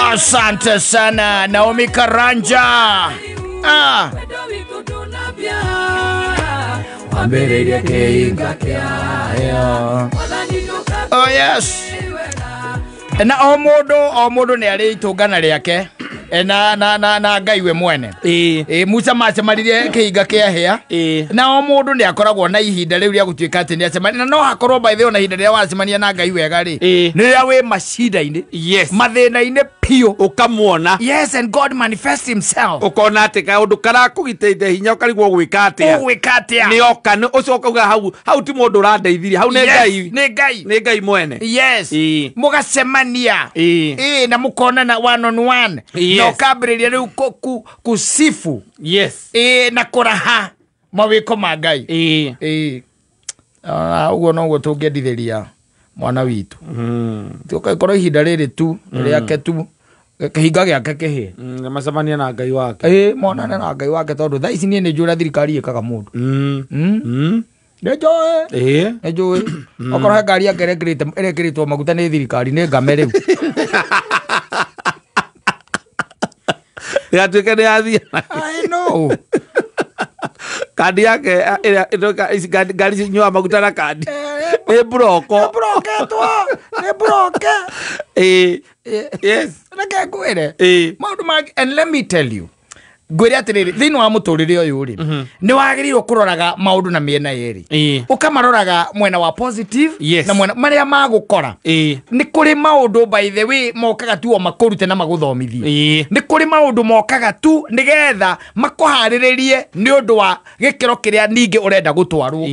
Asante sana Naomi Karanja. Oh yes. Na omodo ne ari itungana riake. Na ngaiwe mwene. Musa macemanirie kiinga kia hia. Na omodo ne akoragwo na ihinda riu ria gutuika ati ni acemania. Na no hakorwo by the way na ihinda ria wacemania na ngai wega ri. Ni ria we macida-ini. Yes. Mathina-ini pio ukamuona. Yes, and God manifests himself. Ukona ati kaundu karakugiteithia hinya ukarigwo gwika atia. Ni oka ni ucoka uga hau ti mundu urandeithirie. Hau ni ngai. Ni ngai mwene. Yes. Mugacemania. Na mukona na one on one. No kabreria riu kusifu. Yes. Na kuraha mawiko magai. Ugo no go tungedithiria mwana witu. Tuka ikoro ihinda riri tu riake tu kahinga giake kihi. Macemania na ngai wake. Monane na ngai wake tondu tha ici nie ni njura thirikari ikaga mundu. Nejoe. Nejoe. Okoro ngari yake erekiritwo maguta ni thirikari ni ngame riu. Ya tuke ni athia. I know. Kadi yake gari nyua maguta na kadi. Broko. Yes. And let me tell you. Gwere atiriri thino wa muturire uyu ri ni wagirirwo kuroraga maundu na miena yeri ukamaroraga mwena wa positive na mwena maria magukora ni kuri maundu by the way mokaga tu o makurute na maguthomithie ni kuri maundu mokaga tu nigetha makuhariririe ni undu wa gikiro kiria ninge urenda gutwarwo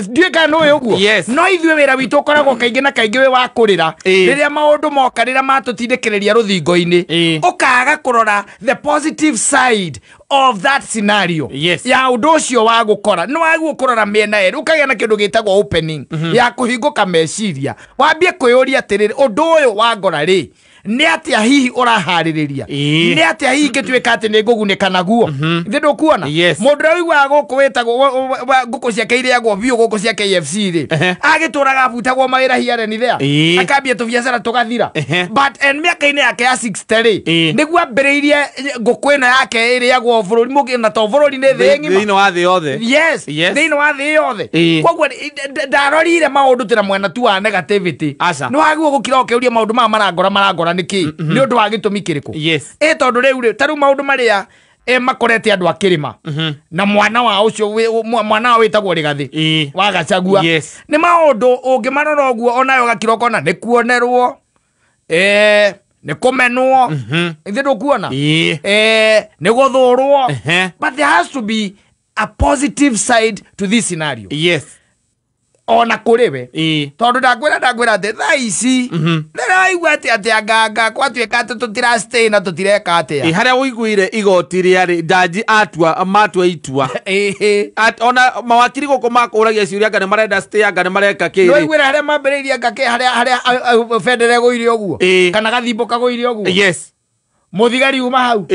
ndiega no uguo no ithwe wira witu ukoragwo kaingi na kaingi we wa kurira riria maundu moka riria matutindikiriria ruthingo-ini ukaga kurora the positive side of that scenario. Yes. Ya udocio wa gukora no agukora miena eri ukagya na kindu gitagwo opening ya kuhinguka meciria wambie kwiyuria atiriri undu uyu wa ngora ri ni atia hihi urahaririria ni atia hihi gitwika ati ni nguguneka naguo ndu kuona mundu wa guku wetagwo nguku cia keire agwo biu guku cia KFC ri agituraga butagwo mawira hiare ni there akambia tu biacara tugathira but en miaka-ini yake ya 60 ri niguo ambiriirie nguku ino yake iri agwo bururi mugi na to bururi ni thi ngima thino wa thi yothe thino wa thi yothe kogwo ndarorire maundu tira mwena tu wa negativity no agwo gukira ukiuria maundu marangora niki ni undu wa gitumi kiriko tondu riu taru maundu maria makorete andu akirima na mwana wa ucio mwana witagwo Rigathi wa Gachagua ni maundu ungimarora uguo onayo gakiroko na ni kuonerwo ni kumenwo ndu kuona ni guthurwo but there has to be a positive side to this scenario ona kuriwe tondu ndagwira ati tha ici ndiraigua ati aganga kwatuika ati tutira stay na tutireka ati haria uiguire igoti riari ndaji matua itua ona mawakiri guko makuragia ciuria ngane marenda stay ngane mareka kiri no igwira haria mambiriria ngake haria federe guire uguo kana gathimbo kaguire uguo muthigari uma hau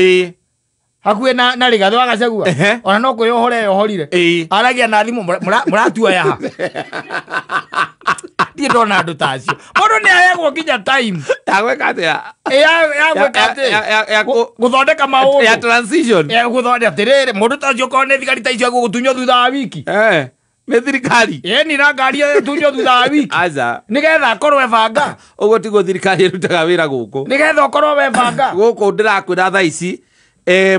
hakuwe na Rigathi wa Gachagua ona no kuyohore yohorire aragia na thimu muratua ya ndi ndona andu tacio mundu ni ayagwo kinya time yagweka atia yagweka atia guthondeka maundu ya transition guthondeka atiriri mundu tacio ko ne thigari taicio gutunyo thutha wa wiki me thirikari ni na ngari tunyo thutha wa wiki aza nigetha akorwo ebanga ugo tigo thirikari irutaga wira guku nigetha akorwo webanga guku ndirakwira tha ici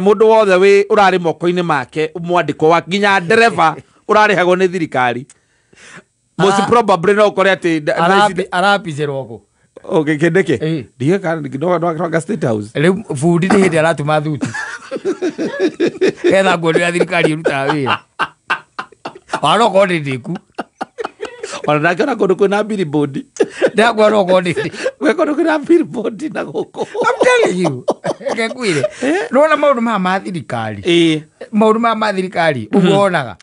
mundu wothe we urari moko-ini make mwandiko wa nginya ndereva urarihagwo ni thirikari most probably no kore ati arapizerwo go okay Kindiki ndiye kana no state house riu fundi ni hindi aratuma thuti etha ngoni ya thirikari iruta wira waro ko ndiku ona nakona kundu kwina billboard ndakwa no ko ndi we kundu kwina billboard na guko I'm telling you kekwire no na maundu ma thirikari maundu ma thirikari ugonaga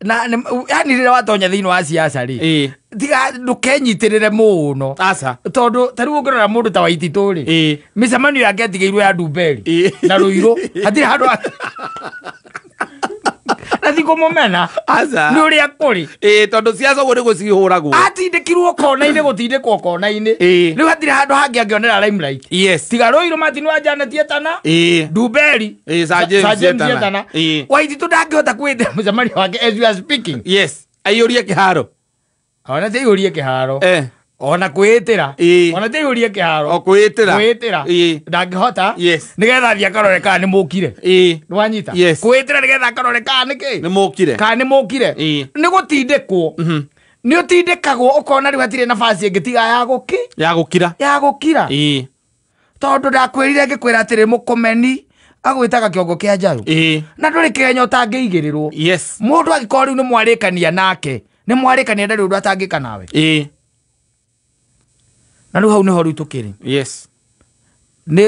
na yani rira watonya thino wa siasa ri tiga ndukenyitirire muno asa tondu tariu ngorora mundu ta Waititu ri micemanio yake atigeirwo ya Ndumberi na Ruiru hatiri handu na thiko momena aza ni uri akuri tondu ciaco go nigo cihuragwo atindikirwo kona-ini gutindikwo kona-ini riu hatire handu hangi angionera limelight yes tiga Ruiru Martin wa Janet Yetana Duberi Sergeant Yetana Waititu ndangihota kwithira mucemani wake as we are speaking yes aiyurie kiharo ona te iurie kiharo ona kwitira ona te iurie kiharo o kwitira ndangihota yes nigetha thia karore kana ni mukire nwanyita kwitira nigetha karore kana niki ni mukire kana ni mukire ni gutindikwo ni utindikagwo ukona riu hatire nafasi ingitiga ya gukira tondu ndakwirire ngikwira atiri mukomeni agwitaga kiongo kia njaru na nduri kenyo utangiigirirwo yes mundu agikora riu ni mwarikania nake ni mwarikania ndari undu atangika nawe na riu hau niho riu tukiri yes ni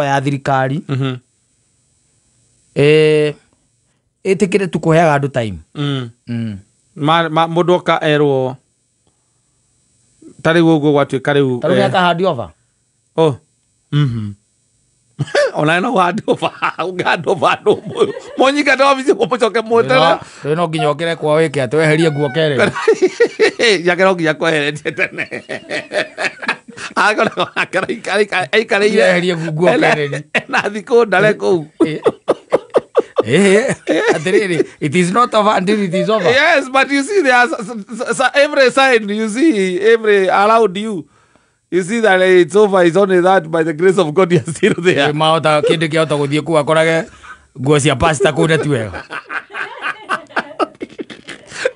ya thirikari itikire tukuheaga andu time mundu oka erwo tari gugu gwatuika riu tari akahandi over ona no handi over ungando vando monyika to ofisi kupochoke motera no nginya okere kwa wike atweherie nguo kere yakero nginya kweheretie tene agora aikare yeherie nguo kere na thiko ndare kou atiriri it is not over until it is over. Yes, but you see there every sign you see every around you see that it's over. It's only that by the grace of God you're still there. Maota kindi kia utaguthie ku akorage nguo cia pasta ku neti wega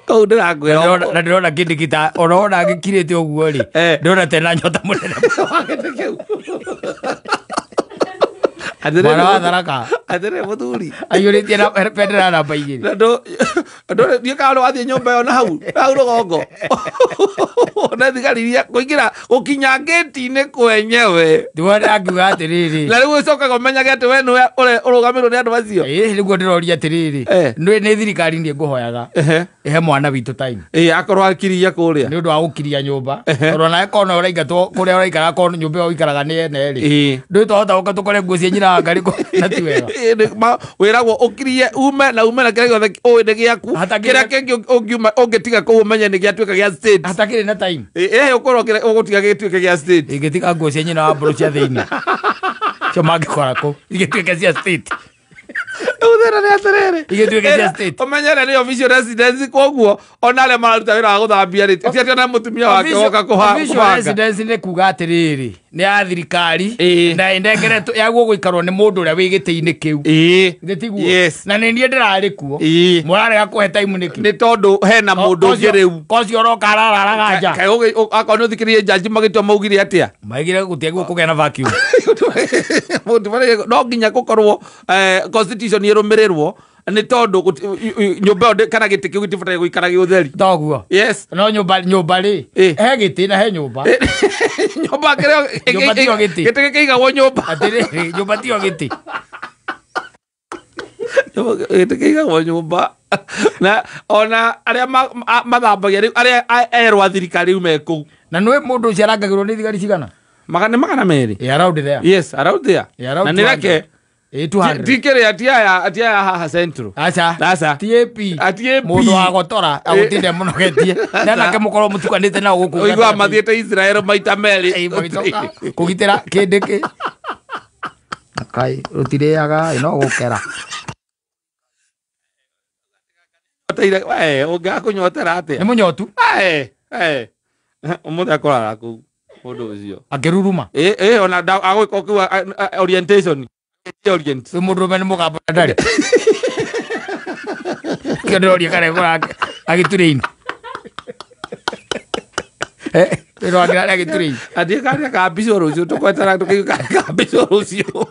kau ndirakwira na ndirona kindi kita ona gikirite uguo ri ndona tena nyota munene mwana wa tharaka atere muthuri aiyuritie na pendera namba igiri ndo ni kaalo wathie nyumba yo na hau rugongo na thigariria kuingira gukinya gate-ini kwenyewe ndiwona akiuga atiriri na riu ucoka kumenya gate we no urugamirwo ni andu macio niguo ndiroria atiriri ni thirikari ndie nguhoyaga he mwana witu time akorwo akiria kuria ni undu wa gukiria nyumba oro na ekona uraingatwo kuria uraikara kono nyumba yo ikaraga ni ene ri ndu tohota uka tukore nguo cia nyina ngari ko na ti wega wiragwo ukirie ume na kire gothe ni giaku kire kengi ungitiga ku umenye ni giatuika gia state hatakire na time ukorwo ugutiga gituike gia state ingitiga nguo cia nyina wa mburu cia thiini cio mangikora ku igituike cia state uthera ni aterere igituike cia state umenyere ni official residence koguo onale mararuta wira wa guthambia ri ti ati na mutumia wake woka kuha official residence ni kuga atiriri ni ya thirikari na indengere yaguo guikarwo ni mundu uria wi giti-ini kiu gitiguo na ni nie ndirari kuo murarega kuhe time niki ni tondu hena mundu ngiriu kocio oroka arararaga nja akonu thikirie jaji magitua maugire atia maigire gutieguo kugia na vacuum mundu no nginya gukorwo constitution irumirirwo ni tondu nyumba kana giti kiu gitibatare guikara gi utheri toguo yes no nyumba ri he giti na he nyumba nyumba kire giti kiigagwo nyumba atiriri nyumba tio giti giti kiigagwo nyumba na ona aria mathambagia riu aria erwa thirikari ume kuu na nwe mundu ucio arangagirwo ni thigari cigana magana meri around there yes around there na nirake 200 tikere atia haha central acha TAP mundu wa gotora agutinde muno getie na ke mukorwo mutukanite na guku oigwa mathiete Israel maita meri kugitira kindiki akai rutiriaga no gukera oteire unga kunyotera atia ni munyotu umuthi akorara ku mundu ucio akiruruma ona agwika ku orientation orient mundu mene mugamba ndari kiondoria kare kwa agitureini pero agira agitureini adie kare ka bisoro ucio tukwetara tukiga ka bisoro ucio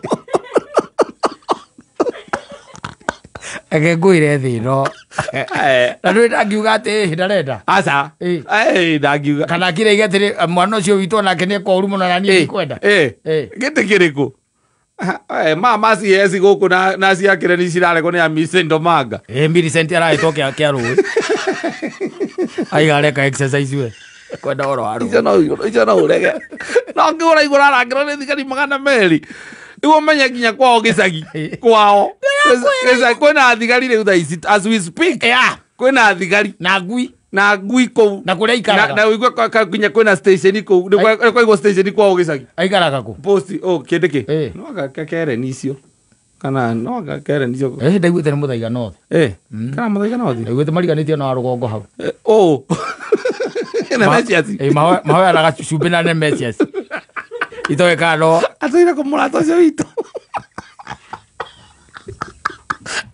ngwire thino na ndu ndagiuga ati ndarenda aca ndagiuga kana kire igatire mwana ucio witu nake ni koru muno na nie ikwenda giti kiriku mama siesi guku na ciakire ni cirarego ni amisendo manga Millicent araitwo kia ruwi aigareka exercise we kwenda oro aru icio no urege no ngura igura rangiro ni thigari magana meri Iwo menya ginya kwao gicagi kwao kwena thigari riu tha ici as we speak kwena thigari na ngui kou na kuria ikaraga na wigwa ginya kwena station kou kwa igwo station kwao gicagi aikaraga ku post Kindiki no ga kere nicio kana no ga kere nicio ndaiguite ni muthaiga no kana muthaiga no ndaiguite mariganitio na rugongo hau na mesias mahoya na gacumbi na ne mesias itoe kano atoira kumurata ucio witu.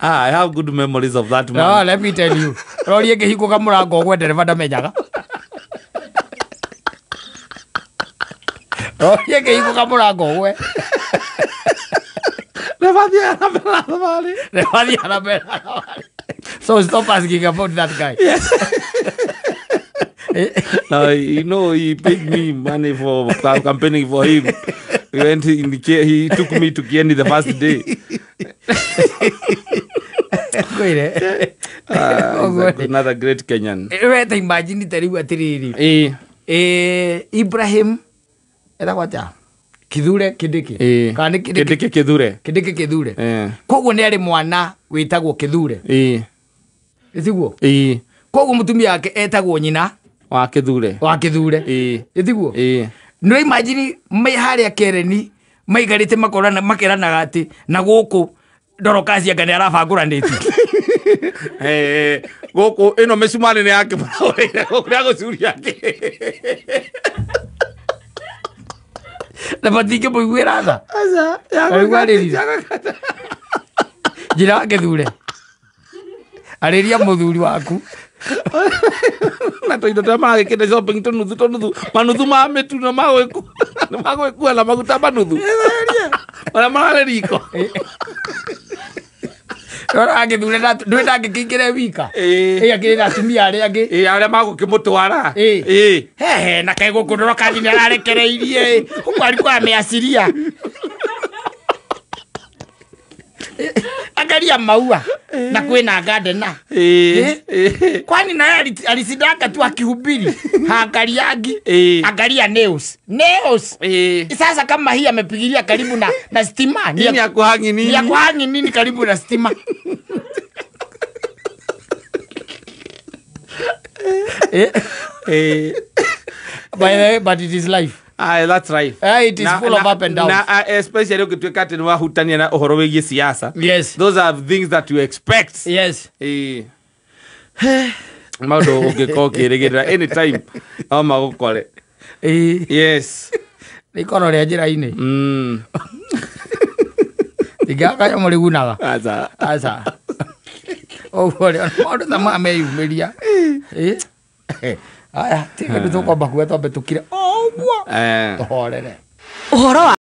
I have good memories of that man. No, let me tell you. Rorie ngihiko kamurango gwe ndereva ndamenyaga. Rorie ngihiko kamurango gwe. Nevathi anabela. So stop asking about that guy. Yes. No, you know, he paid me money for campaigning for him. We went in the he took me to Kieni the first day. Another great Kenyan. Wait, imagine it. Ibrahim, Kithure Kindiki. Kindiki Kithure. Koguo nĩ arĩ mwana wĩtagwo Kithure. Ĩtiguo. Koguo mũtumia yake etagwo nyina wa Kithure. Ĩtiguo. No imagine mai harĩa Kereni maigarĩte makeranaga atĩ na gũkũ Ndorokaci anga nĩ arabangũranĩti. Gũkũ ĩno mĩcumarĩ nĩ yake kũrĩa gũcuria yake. Na matingĩmũiguĩra tha. Njĩra Kithure. Arĩria mũthuri waku. Na toindo twa magĩkĩnda shopping tũnuthu manuthu ma mĩtu na magwĩkua na maguta manuthu. Ona mararĩ riko. Rora Kithure ndũĩ ndangĩkĩingĩre wika. Akĩrĩ na atumia arĩa angĩ. Arĩa magũkĩmũtwara. Hehe na kaĩ gũkũ Ndorokaci nĩ ararekereirie. Ũguo alikuwa ameasiria. Angalia maua na kwena gardena. Kwani naye alisidaka tu akihubiri. Angalia nails. Sasa kama hii amepigilia karibu na stima. Ni ya kuhangi nini? Ni ya kuhangi nini karibu na stima? But it is life. That's right. It is full of up and downs. Especially ukituweka tena wahutania na uhoro wĩgiĩ siasa. Yes. Those are things that you expect. Yes. Maũndũ ũngĩkorwo ũkĩrĩgĩrĩra anytime no magũkore. Yes. Nĩ ikono rĩa njĩra-inĩ. Tingĩakayo mũrĩgunaga. Aca. Ũguo rĩ maũndũ ta maya meyumĩria. Aya, tigĩrĩ tũkwamba kuga twambe tũkire. Ũguo. Tũhorere. Ũhoro wa